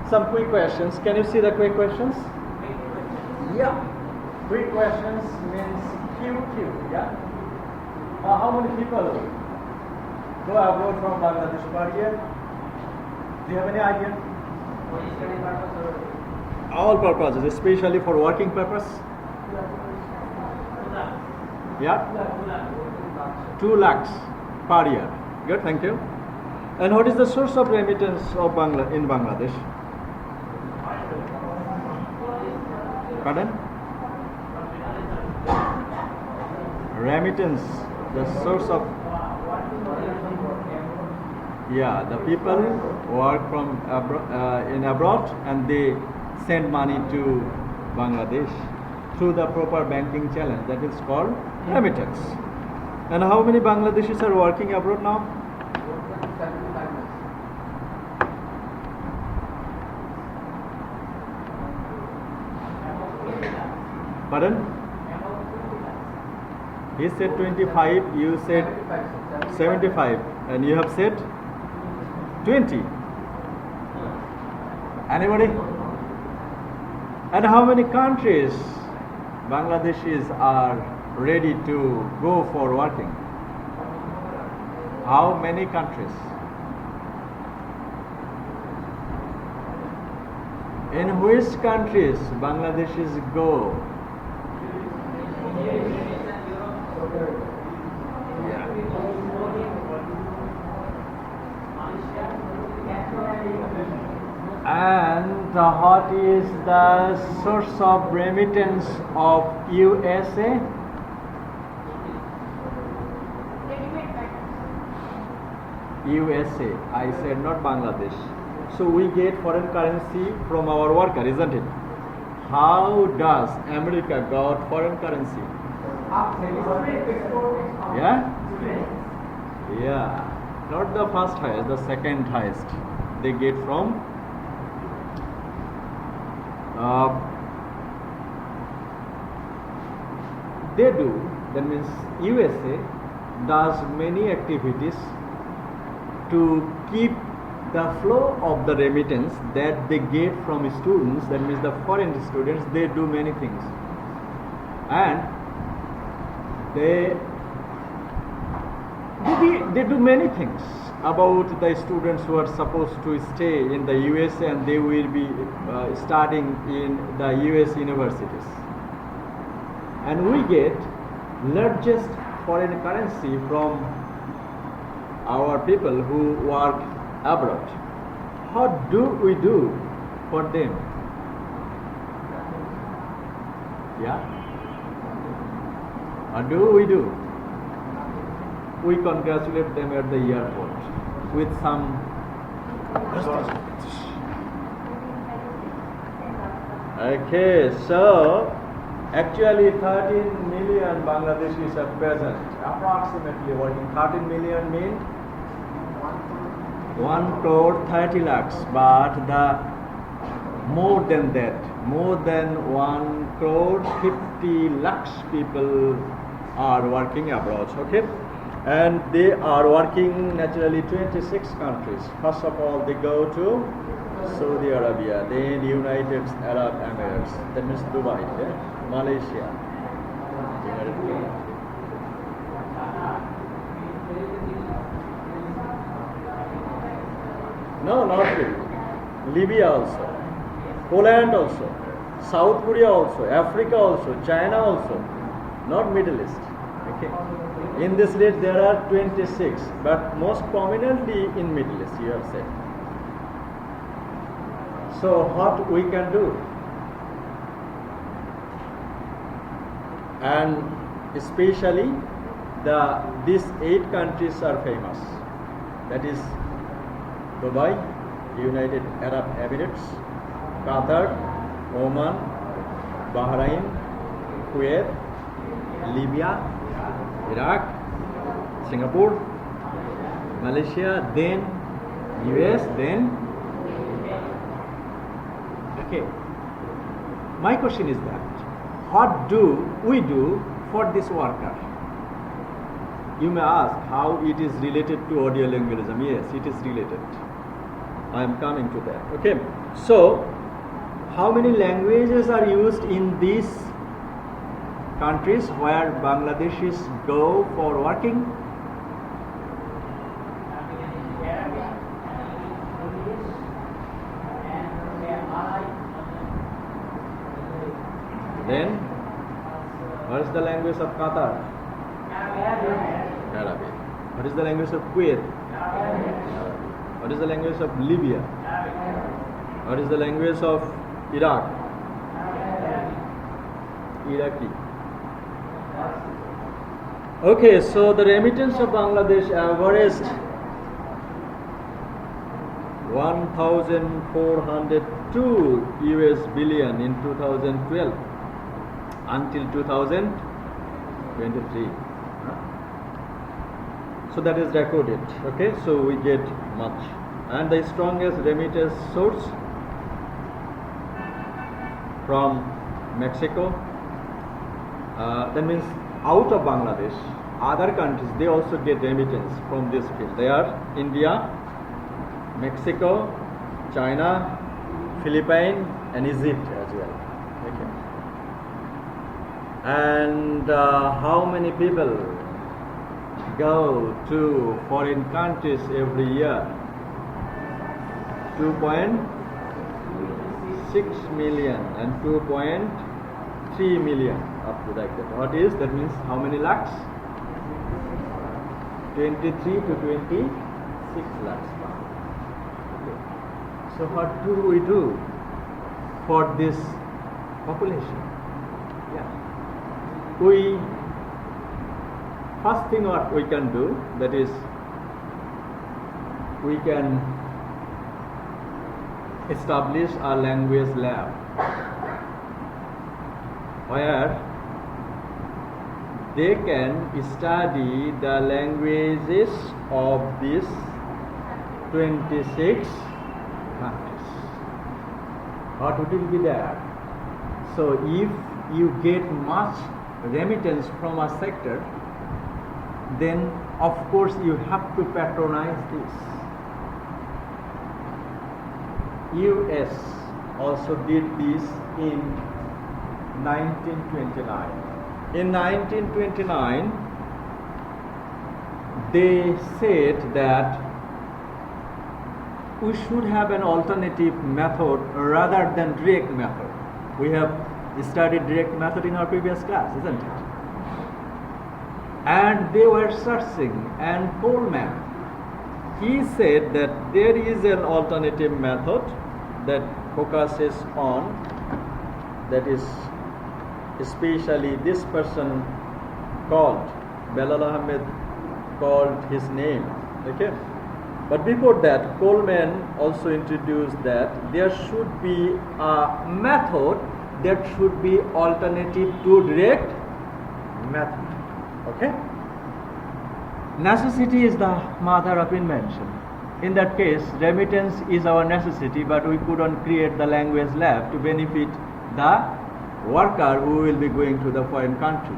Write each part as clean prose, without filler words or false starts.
some quick questions. Can you see the quick questions? Yeah. Quick questions means QQ, yeah? How many people go abroad from Bangladesh per year? Do you have any idea? All purposes, especially for working purpose? Yeah? 2 lakhs per year. Good, thank you. And what is the source of remittance of in Bangladesh? Pardon? Remittance, the source of... Yeah, the people work from abroad and they send money to Bangladesh through the proper banking channel. That is called remittance. And how many Bangladeshis are working abroad now? Pardon? He said 25, you said 75, and you have said 20. Anybody? And how many countries Bangladeshis are ready to go for working? How many countries? In which countries Bangladeshis go? And what is the source of remittance of USA? USA. I said not Bangladesh. So we get foreign currency from our worker, isn't it? How does America got foreign currency? Yeah? Yeah. Not the first highest, the second highest. They get from they do, that means USA does many activities to keep the flow of the remittance that they get from students, that means the foreign students. They do many things, and they do many things about the students who are supposed to stay in the USA, and they will be studying in the US universities. And we get largest foreign currency from our people who work abroad. How do we do for them? Yeah? How do we do? We congratulate them at the airport with some okay, so actually 13 million Bangladeshis are present, approximately working. 13 million mean 1 crore 30 lakhs, but the more than that, more than 1 crore 50 lakhs people are working abroad, okay? And they are working naturally 26 countries. First of all, they go to Saudi Arabia, then United Arab Emirates, that means Dubai, yeah? Malaysia. No, not really. Libya also, Poland also, South Korea also, Africa also, China also, not Middle East. Okay. In this list there are 26, but most prominently in Middle East, you have said. So what we can do? And especially these 8 countries are famous. That is Dubai, United Arab Emirates, Qatar, Oman, Bahrain, Kuwait, Libya, Iraq, Singapore, Malaysia, then US, then okay. My question is that what do we do for this worker? You may ask how it is related to audiolingualism. Yes, it is related. I am coming to that. Okay. So, how many languages are used in these countries where Bangladeshis go for working? Then, what is the language of Qatar? Arabic. What is the language of Kuwait? Arabic. What is the language of Libya? What is the language of Iraq? Iraqi. Okay, so the remittance of Bangladesh averaged 1,402 US billion in 2012 until 2023. So that is recorded. Okay, so we get much. And the strongest remittance source from Mexico. That means out of Bangladesh, other countries, they also get remittance from this field. They are India, Mexico, China, Philippines, and Egypt as well. Okay. And how many people go to foreign countries every year? 2.6 million and 2.3 million up to like that. What is that? Means how many lakhs? 23 to 26 lakhs. Okay. So what do we do for this population? Yeah. First thing what we can do, that is we can establish a language lab where they can study the languages of these 26 countries. What will be there? So if you get much remittance from a sector, then of course you have to patronize this. US also did this in 1929. In 1929, they said that we should have an alternative method rather than direct method. We have studied direct method in our previous class, isn't it? And they were searching, and Coleman, he said that there is an alternative method that focuses on, that is especially this person called, Belal Ahmed called his name, okay? But before that, Coleman also introduced that there should be a method that should be alternative to direct method. Okay? Necessity is the mother of invention. In that case, remittance is our necessity, but we couldn't create the language lab to benefit the worker who will be going to the foreign country.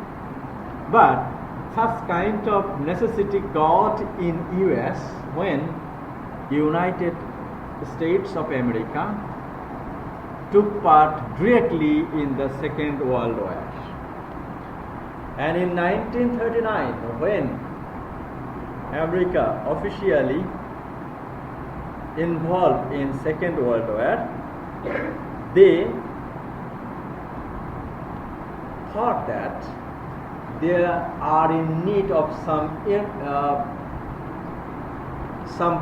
But such kind of necessity got in US when United States of America took part directly in the Second World War. And in 1939, when America officially involved in Second World War, they thought that they are in need of some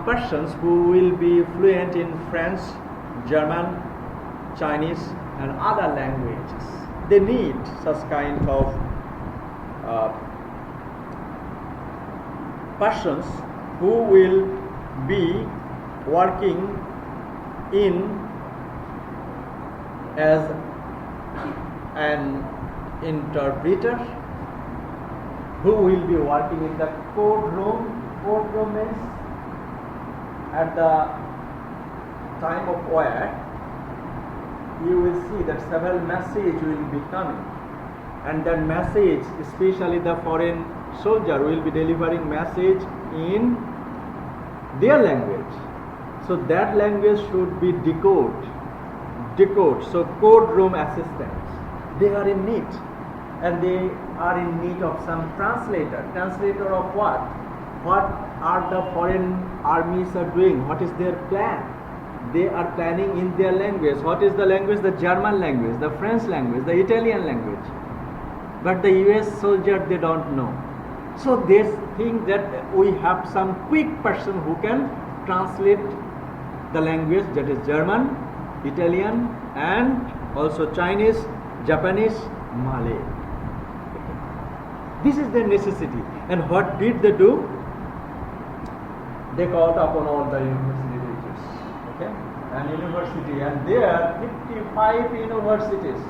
persons who will be fluent in French, German, Chinese, and other languages. They need such kind of persons who will be working as an interpreter, who will be working in the courtroom. Courtroom means at the time of war, you will see that several messages will be coming, and that message, especially the foreign soldier, will be delivering message in their language. So that language should be decoded decode. So code room assistants, they are in need, and they are in need of some translator. Translator of what? What are the foreign armies are doing? What is their plan? They are planning in their language. What is the language? The German language, the French language, the Italian language. But the US soldier, they don't know. So they think that we have some quick person who can translate the language, that is German, Italian, and also Chinese, Japanese, Malay. This is their necessity. And what did they do? They called upon all the university teachers, okay, and university, and there 55 universities,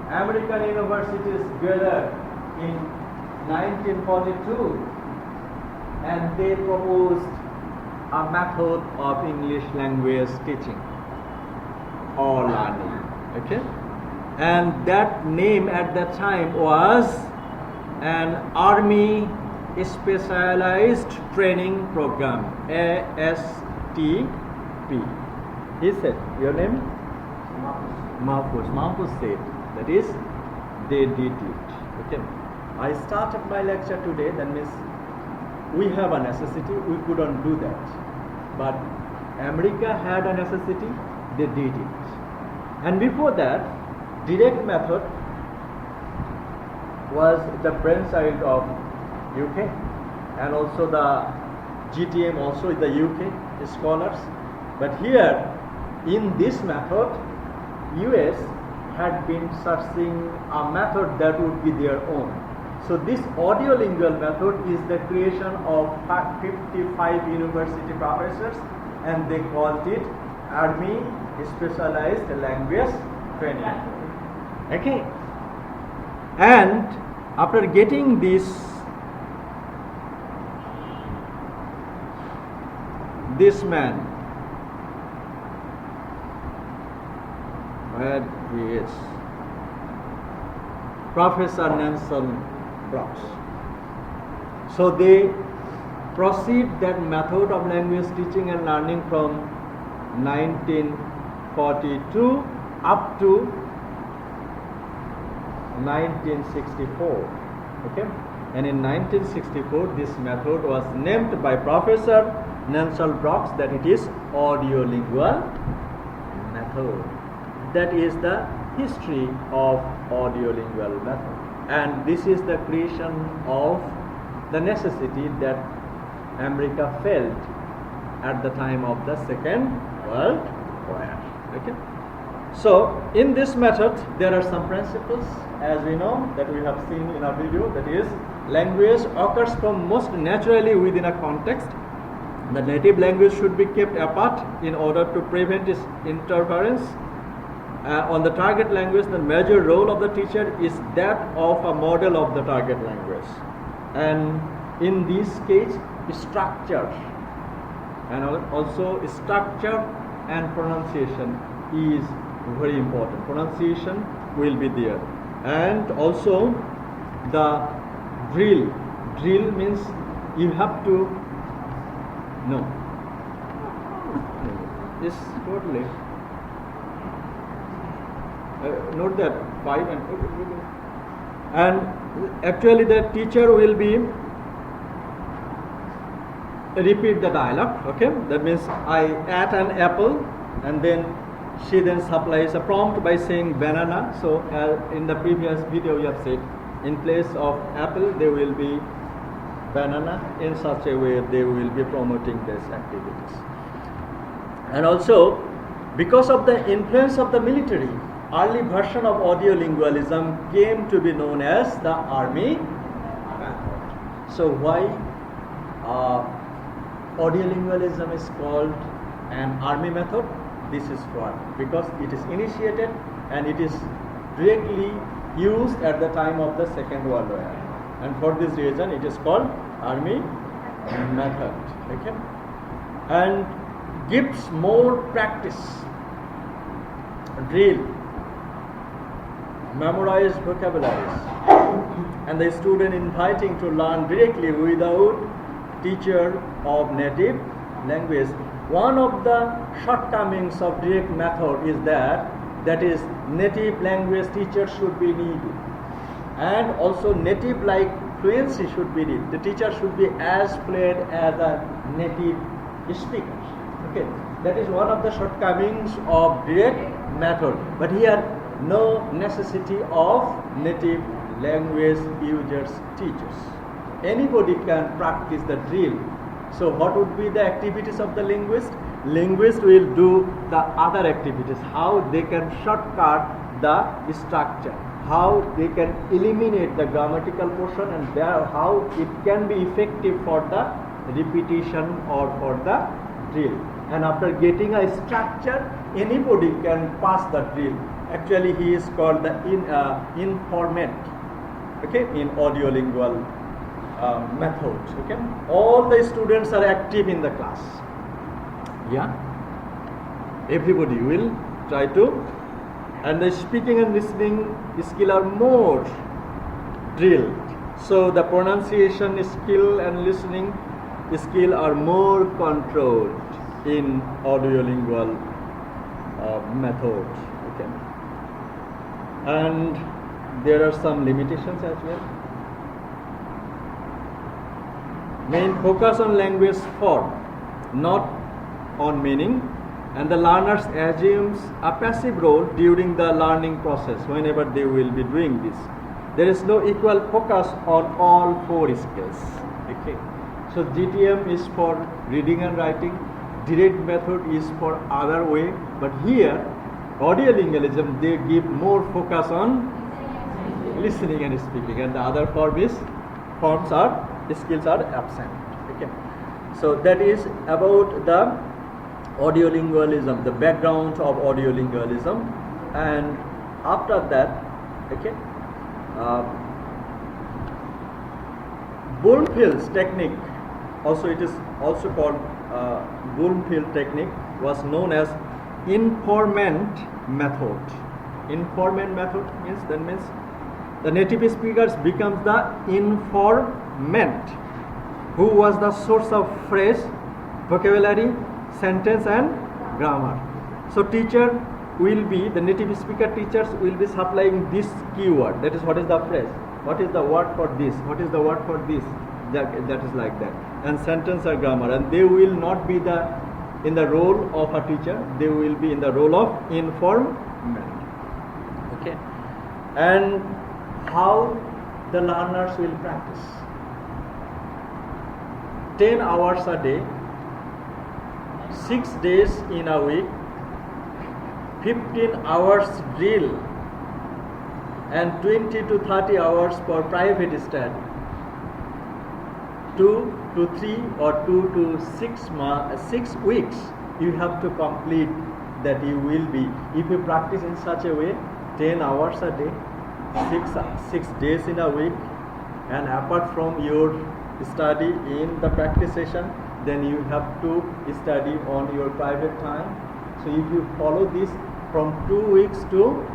American universities gathered in 1942, and they proposed a method of English language teaching or learning, okay, and that name at that time was an Army Specialized Training Program, ASTP. He said, your name? Mahfuz said, that is, they did it. Okay. I started my lecture today, that means we have a necessity, we couldn't do that. But America had a necessity, they did it. And before that, direct method was the brainchild of UK, and also the GTM also is the UK scholars. But here in this method, US had been searching a method that would be their own. So this audiolingual method is the creation of 55 university professors, and they called it Army Specialized Language Training. Okay. And after getting this man, where he is, Professor Nelson Brooks. So they proceed that method of language teaching and learning from 1942 up to 1964. Okay, and in 1964 this method was named by Professor Nelson Brooks that it is audiolingual method. That is the history of audiolingual method, and this is the creation of the necessity that America felt at the time of the Second World War. Okay. So in this method there are some principles, as we know, that we have seen in our video, that is, language occurs from most naturally within a context. The native language should be kept apart in order to prevent its interference. On the target language, the major role of the teacher is that of a model of the target language, and in this case structure, and also structure and pronunciation is very important. Pronunciation will be there, and also the drill means you have to know. It's totally note that 5 and actually the teacher will be repeat the dialogue. Okay, that means I ate an apple, and then she then supplies a prompt by saying banana. So in the previous video we have said, in place of apple there will be banana. In such a way they will be promoting these activities. And also, because of the influence of the military, early version of audiolingualism came to be known as the Army method. So why audiolingualism is called an Army method? This is why, because it is initiated and it is directly used at the time of the Second World War, and for this reason it is called Army method. Okay, and gives more practice, drill, memorize vocabularies, and the student inviting to learn directly without teacher of native language. One of the shortcomings of direct method is that that is native language teachers should be needed, and also native like fluency should be needed. The teacher should be as fluent as a native speaker. Okay, that is one of the shortcomings of direct method. But here, no necessity of native language users teachers. Anybody can practice the drill. So what would be the activities of the linguist? Linguist will do the other activities, how they can shortcut the structure, how they can eliminate the grammatical portion, and how it can be effective for the repetition or for the drill. And after getting a structure, anybody can pass the drill. Actually, he is called the informant, okay, in audiolingual method. Okay, all the students are active in the class. Yeah, everybody will try to, and the speaking and listening skill are more drilled. So the pronunciation skill and listening skill are more controlled in audiolingual method. Okay, and there are some limitations as well. Main focus on language form, not on meaning, and the learners assumes a passive role during the learning process whenever they will be doing this. There is no equal focus on all four skills. Okay, so GTM is for reading and writing, direct method is for other way, but here audiolingualism they give more focus on listening and speaking, and the other skills are absent. Okay, so that is about the audiolingualism, the background of audiolingualism. And after that, okay, Bloomfield's technique, also it is also called Bloomfield technique, was known as informant method. Informant method means the native speakers becomes the informant, who was the source of phrase, vocabulary, sentence and grammar. So teacher will be, the native speaker teachers will be supplying this keyword, that is what is the phrase, what is the word for this, what is the word for this, that is like that, and sentence or grammar, and they will not be in the role of a teacher, they will be in the role of informant. Okay, and how the learners will practice. 10 hours a day, 6 days in a week, 15 hours drill, and 20 to 30 hours for private study. 2 to 3 or 2 to 6 weeks you have to complete that. You will be, if you practice in such a way, 10 hours a day, 6 days in a week, and apart from your study in the practice session, then you have to study on your private time. So if you follow this from 2 weeks to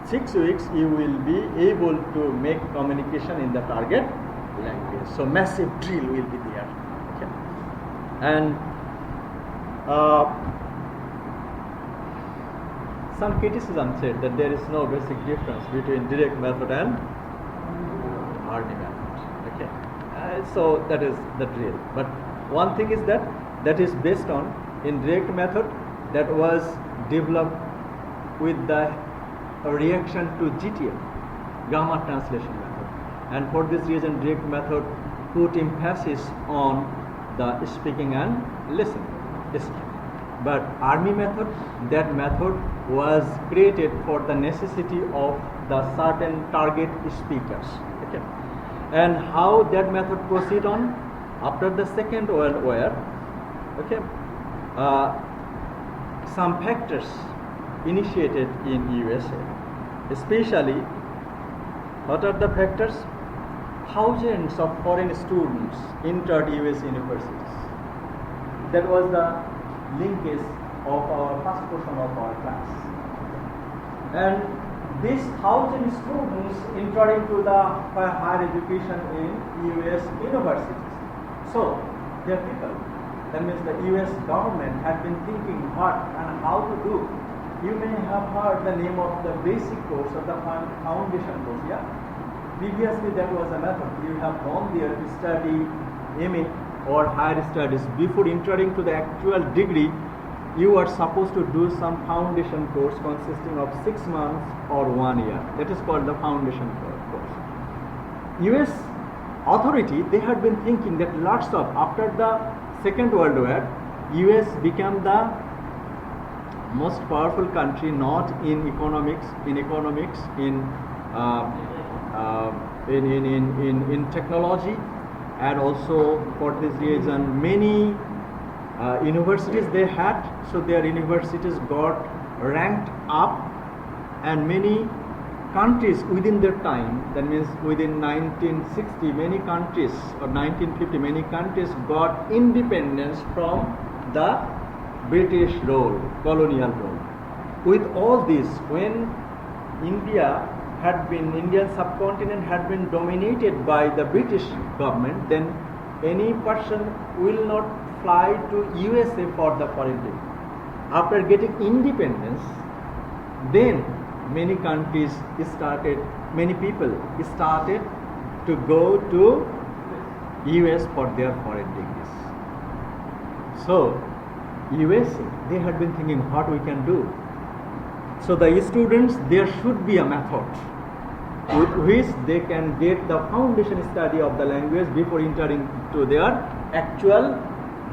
6 weeks, you will be able to make communication in the target language. So massive drill will be there. Okay. And some criticism said that there is no basic difference between direct method and army method. Okay, so that is the drill. But one thing is that is based on, in direct method, that was developed with the reaction to GTM, grammar translation method, and for this reason direct method put emphasis on the speaking and listening. But army method, that method was created for the necessity of the certain target speakers. Okay, and how that method proceed on after the Second World War. Okay, some factors initiated in USA, especially what are the factors? Thousands of foreign students entered US universities. That was the linkage of our first portion of our class. And these 1,000 students entered into the higher education in US universities. So their people, that means the US government, had been thinking what and how to do You may have heard the name of the basic course or the foundation course, yeah? Previously that was a method. You have gone there to study MA or higher studies. Before entering to the actual degree, you are supposed to do some foundation course consisting of 6 months or 1 year. That is called the foundation course. US authority, they had been thinking that after the Second World War, US became the most powerful country, not in economics, in technology, and also for this reason many universities they had, so their universities got ranked up, and many countries within their time, that means within 1960 many countries, or 1950 many countries got independence from the British rule, colonial rule. With all this, when Indian subcontinent had been dominated by the British government, then any person will not fly to USA for the foreign degree. After getting independence, then many people started to go to US for their foreign degrees. So USA, they had been thinking what we can do. So the students, there should be a method with which they can get the foundation study of the language before entering to their actual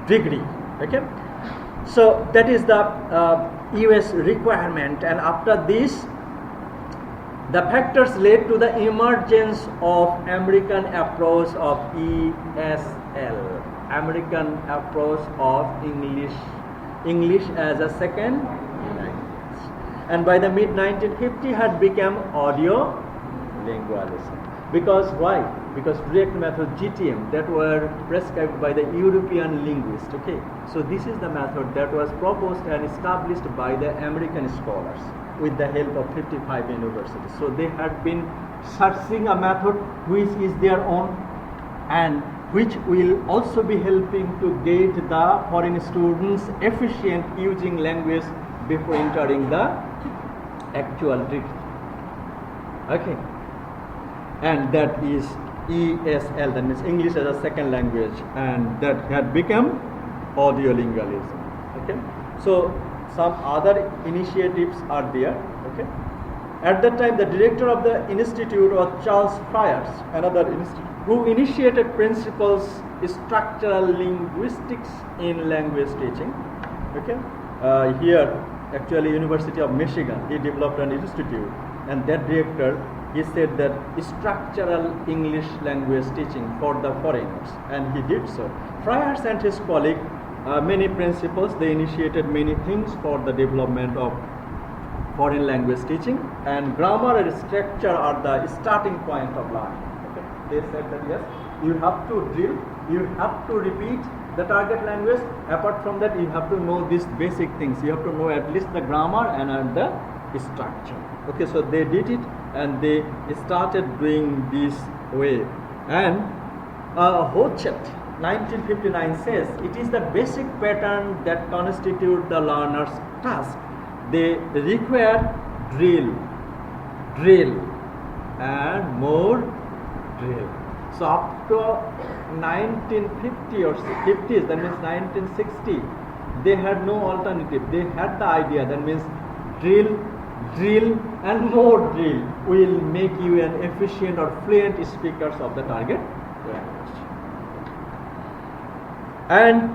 degree. Okay, so that is the US requirement, and after this, the factors led to the emergence of American approach of ESL, American approach of English as a second language, and by the mid 1950 had become audiolingualism. Because why? Because direct method GTM that were prescribed by the European linguists. Okay, so this is the method that was proposed and established by the American scholars with the help of 55 universities. So they had been searching a method which is their own and which will also be helping to get the foreign students efficient using language before entering the actual degree. Okay, and that is ESL, that means English as a second language, and that had become audiolingualism. Okay, so some other initiatives are there. Okay, at that time the director of the institute was Charles Friars, another institute, who initiated principles structural linguistics in language teaching. Okay, here actually University of Michigan, he developed an institute, and that director, he said that structural English language teaching for the foreigners, and he did so. Friars and his colleague, many principles, they initiated many things for the development of foreign language teaching, and grammar and structure are the starting point of learning. Okay? They said that yes, you have to drill, you have to repeat the target language. Apart from that, you have to know these basic things. You have to know at least the grammar and the structure. Okay, so they did it, and they started doing this way. And Hochet 1959 says it is the basic pattern that constitute the learner's task. They require drill, and more drill. So up to 1950 or 50s, that means 1960, they had no alternative. They had the idea, that means drill, and more drill will make you an efficient or fluent speakers of the target language. And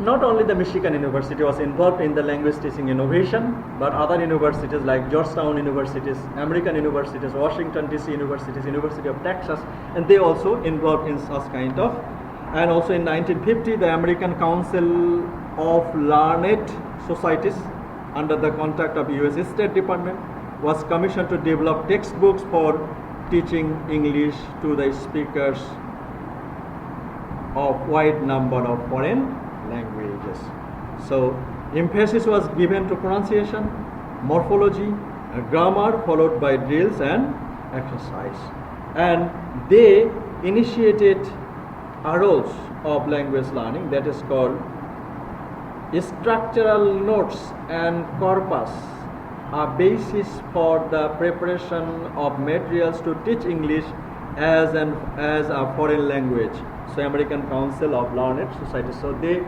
not only the Michigan University was involved in the language teaching innovation, but other universities like Georgetown universities, American universities, Washington DC universities, University of Texas, and they also involved in such kind of. And also in 1950, the American Council of Learned Societies, under the contact of US State Department, was commissioned to develop textbooks for teaching English to the speakers of wide number of foreign languages. So emphasis was given to pronunciation, morphology, grammar, followed by drills and exercise. And they initiated a rules of language learning that is called structural notes and corpus are basis for the preparation of materials to teach English as a foreign language. So American Council of Learned Society. So they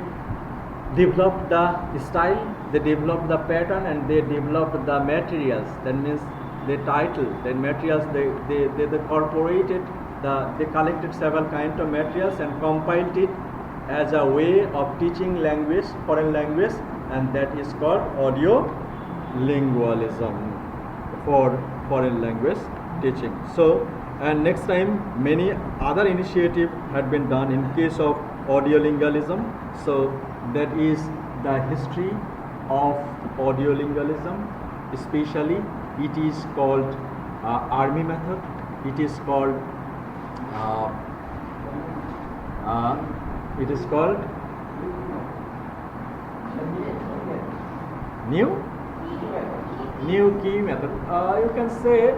developed the style, they developed the pattern, and they developed the materials. That means the title, the materials they incorporated, they collected several kinds of materials and compiled it as a way of teaching language, foreign language, and that is called audiolingualism for foreign language teaching. So, and next time many other initiatives had been done in case of audiolingualism. So that is the history of audiolingualism. Especially it is called army method, it is called new key method. You can say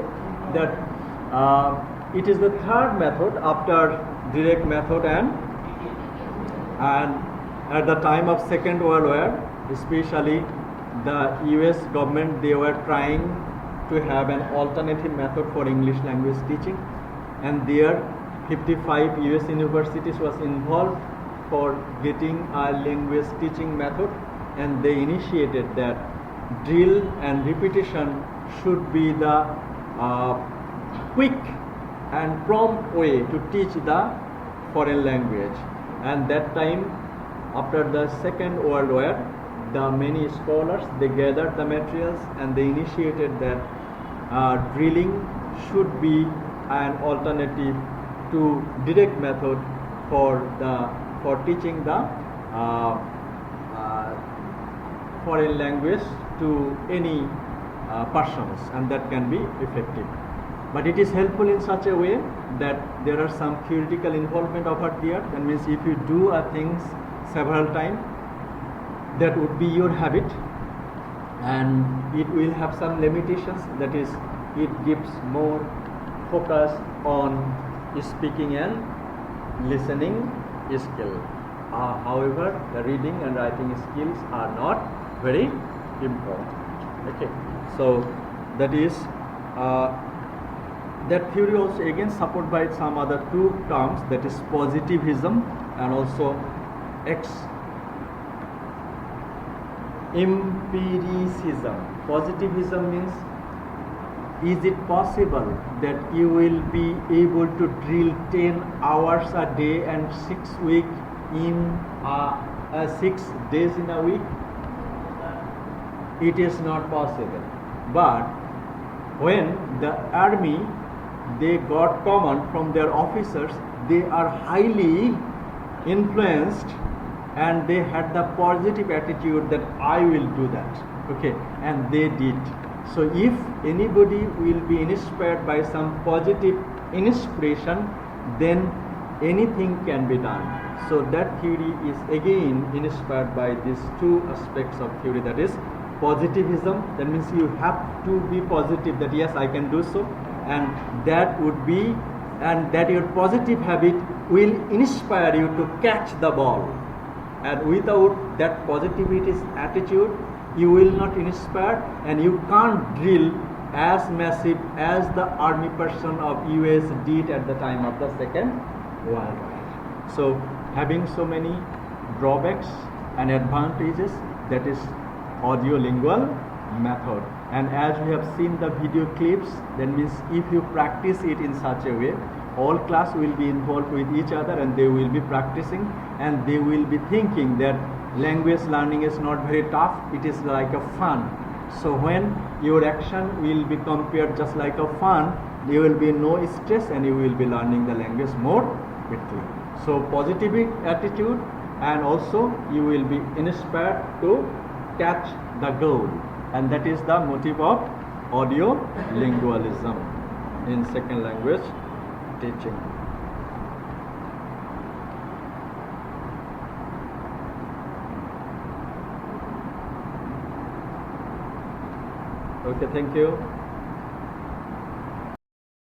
that it is the third method after direct method, and at the time of Second World War, especially the US government, they were trying to have an alternative method for English language teaching, and there 55 US universities was involved for getting a language teaching method, and they initiated that drill and repetition should be the quick and prompt way to teach the foreign language. And that time, after the Second World War, the many scholars, they gathered the materials and they initiated that drilling should be an alternative to direct method for teaching the foreign language to any persons, and that can be effective. But it is helpful in such a way that there are some theoretical involvement over there. That means if you do things several times, that would be your habit, and it will have some limitations. That is, it gives more focus on speaking and listening skill. However, the reading and writing skills are not very important. Okay, so that is that theory also again supported by some other two terms, that is positivism and also empiricism. Positivism means, is it possible that you will be able to drill 10 hours a day and 6 weeks in 6 days in a week? It is not possible. But when the army, they got command from their officers, they are highly influenced and they had the positive attitude that I will do that. Okay, and they did. So if anybody will be inspired by some positive inspiration, then anything can be done. So that theory is again inspired by these two aspects of theory, that is positivism. That means you have to be positive that yes, I can do so, and that would be, and that your positive habit will inspire you to catch the ball. And without that positivity attitude, you will not inspire, and you can't drill as massive as the army person of US did at the time of the Second World War. So having so many drawbacks and advantages, that is audiolingual method. And as we have seen the video clips, that means if you practice it in such a way, all class will be involved with each other and they will be practicing, and they will be thinking that language learning is not very tough, it is like a fun. So when your action will be compared just like a fun, there will be no stress and you will be learning the language more quickly. So positive attitude, and also you will be inspired to catch the goal, and that is the motive of audiolingualism in second language teaching. Okay, thank you.